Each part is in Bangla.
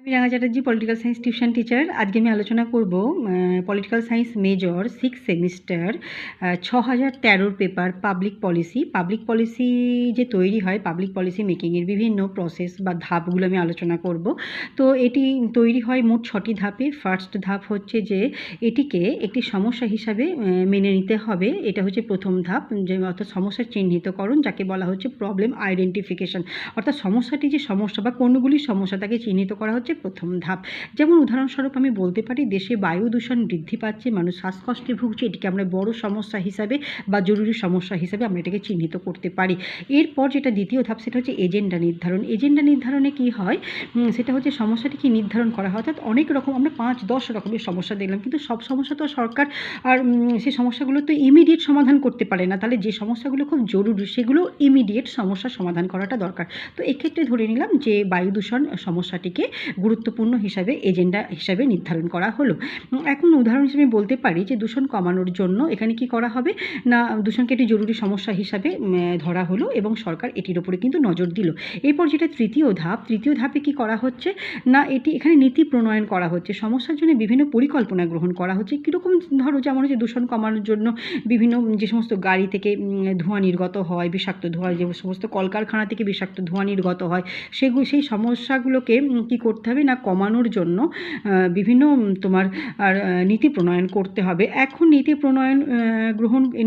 আমি রাঙা Chatterjee political science tuition teacher. আজকে আমি আলোচনা করব political science major 6 semester 6013 paper public policy. Public policy যে তৈরি হয়, পাবলিক পলিসি মেকিংয়ের বিভিন্ন প্রসেস বা ধাপগুলো আমি আলোচনা করব। তো এটি তৈরি হয় মোট 6টি ধাপে। ফার্স্ট ধাপ হচ্ছে যে এটিকে একটি সমস্যা হিসাবে মেনে নিতে হবে। এটা হচ্ছে প্রথম ধাপ, যে অর্থাৎ সমস্যার চিহ্নিতকরণ, যাকে বলা হচ্ছে প্রবলেম আইডেন্টিফিকেশন। অর্থাৎ সমস্যাটি যে সমস্যা বা কোনগুলি সমস্যা তাকে চিহ্নিত করা হচ্ছে প্রথম ধাপ। যেমন উদাহরণস্বরূপ আমি বলতে পারি, দেশে বায়ু দূষণ বৃদ্ধি পাচ্ছে, মানুষ শ্বাসকষ্টে ভুগছে, এটিকে আমরা বড় সমস্যা হিসাবে বা জরুরি সমস্যা হিসাবে আমরা এটাকে চিহ্নিত করতে পারি। এরপর যেটা দ্বিতীয় ধাপ, সেটা হচ্ছে এজেন্ডা নির্ধারণ। এজেন্ডা নির্ধারণে কি হয়, সেটা হচ্ছে সমস্যাটিকে নির্ধারণ করা হয়। অর্থাৎ অনেক রকম আমরা 5-10 রকমের সমস্যা দেখলাম, কিন্তু সব সমস্যা তো সরকার আর সেই সমস্যাগুলো তো ইমিডিয়েট সমাধান করতে পারে না। তাহলে যে সমস্যাগুলো খুব জরুরি সেগুলো ইমিডিয়েট সমস্যার সমাধান করাটা দরকার। তো এক্ষেত্রে ধরে নিলাম যে বায়ু দূষণ সমস্যাটিকে গুরুত্বপূর্ণ হিসাবে এজেন্ডা হিসাবে নির্ধারণ করা হলো। এখন উদাহরণ হিসেবে বলতে পারি যে দূষণ কমানোর জন্য এখানে কি করা হবে না, দূষণকে একটি জরুরি সমস্যা হিসাবে ধরা হলো এবং সরকার এটির উপরে কিন্তু নজর দিল। এরপর যেটা তৃতীয় ধাপে কি করা হচ্ছে না, এখানে নীতি প্রণয়ন করা হচ্ছে। সমস্যার জন্য বিভিন্ন পরিকল্পনা গ্রহণ করা হচ্ছে। কীরকম, ধরো যেমন হচ্ছে দূষণ কমানোর জন্য বিভিন্ন যে সমস্ত গাড়ি থেকে ধোঁয়া নির্গত হয়, বিষাক্ত ধোঁয়া, যে সমস্ত কলকারখানা থেকে বিষাক্ত ধোঁয়া নির্গত হয়, সেই সমস্যাগুলোকে কী করতে হবে না, কমানোর জন্য বিভিন্ন তোমার নীতি প্রণয়ন করতে হবে। এখন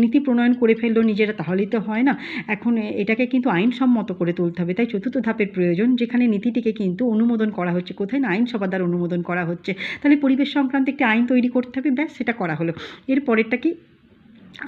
নীতি প্রণয়ন করে ফেললো নিজেরা, তাহলেই তো হয় না। এখন এটাকে কিন্তু আইনসম্মত করে তুলতে হবে। তাই চতুর্থ ধাপের প্রয়োজন, যেখানে নীতিটিকে কিন্তু অনুমোদন করা হচ্ছে। কোথায় না, আইনসভা দ্বারা অনুমোদন করা হচ্ছে। তাহলে পরিবেশ সংক্রান্ত একটি আইন তৈরি করতে হবে, ব্যাস সেটা করা হলো। এর পরেরটা কি,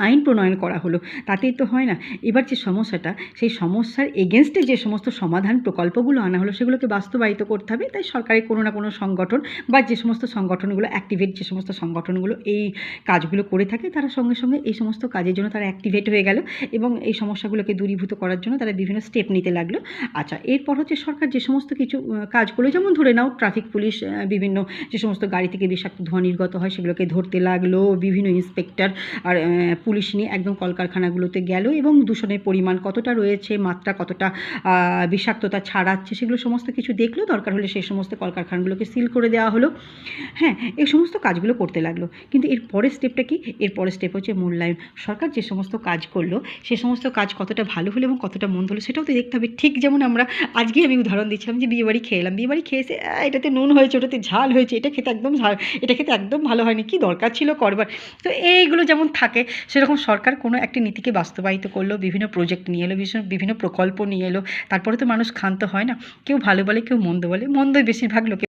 আইন প্রণয়ন করা হলো, তাতেই তো হয় না। এবার যে সমস্যাটা, সেই সমস্যার এগেনস্টে যে সমস্ত সমাধান প্রকল্পগুলো আনা হলো সেগুলোকে বাস্তবায়িত করতে হবে। তাই সরকারের কোনো না কোনো সংগঠন বা যে সমস্ত সংগঠনগুলো অ্যাক্টিভেট, যে সমস্ত সংগঠনগুলো এই কাজগুলো করে থাকে, তারা সঙ্গে সঙ্গে এই সমস্ত কাজের জন্য তারা অ্যাক্টিভেট হয়ে গেল এবং এই সমস্যাগুলোকে দূরীভূত করার জন্য তারা বিভিন্ন স্টেপ নিতে লাগলো। আচ্ছা, এরপর হচ্ছে সরকার যে সমস্ত কিছু কাজ করলো, যেমন ধরে নাও ট্রাফিক পুলিশ বিভিন্ন যে সমস্ত গাড়ি থেকে বিষাক্ত ধোঁয়া নির্গত হয় সেগুলোকে ধরতে লাগলো, বিভিন্ন ইন্সপেক্টর আর পুলিশ নিয়ে একদম কলকারখানাগুলোতে গেল এবং দূষণের পরিমাণ কতটা রয়েছে, মাত্রা কতটা বিষাক্ততা ছাড়াচ্ছে, সেগুলো সমস্ত কিছু দেখলো। দরকার হলে সেই সমস্ত কলকারখানাগুলোকে সিল করে দেওয়া হলো। হ্যাঁ, এই সমস্ত কাজগুলো করতে লাগলো। কিন্তু এর পরের স্টেপটা কি, এর পরের স্টেপ হচ্ছে মূল্যায়ন। সরকার যে সমস্ত কাজ করলো সে সমস্ত কাজ কতটা ভালো হলো এবং কতটা মন্দ হলো সেটাও তো দেখতে হবে। ঠিক যেমন আমরা আজকেই আমি উদাহরণ দিচ্ছিলাম যে বিয়েবাড়ি খেয়ে এলাম, বিয়েবাড়ি খেয়ে এসে এটাতে নুন হয়েছে, ওটাতে ঝাল হয়েছে, এটা খেতে একদম ভালো হয়নি, কি দরকার ছিল করবার। তো এইগুলো যেমন থাকে, সেরকম সরকার কোনো একটি নীতিকে বাস্তবায়িত করলো, বিভিন্ন প্রজেক্ট নিয়ে এলো, বিভিন্ন প্রকল্প নিয়ে এলো, তারপরে তো মানুষ ক্ষান্ত হয় না। কেউ ভালো বলে, কেউ মন্দ বলে, মন্দই বেশিরভাগ লোকে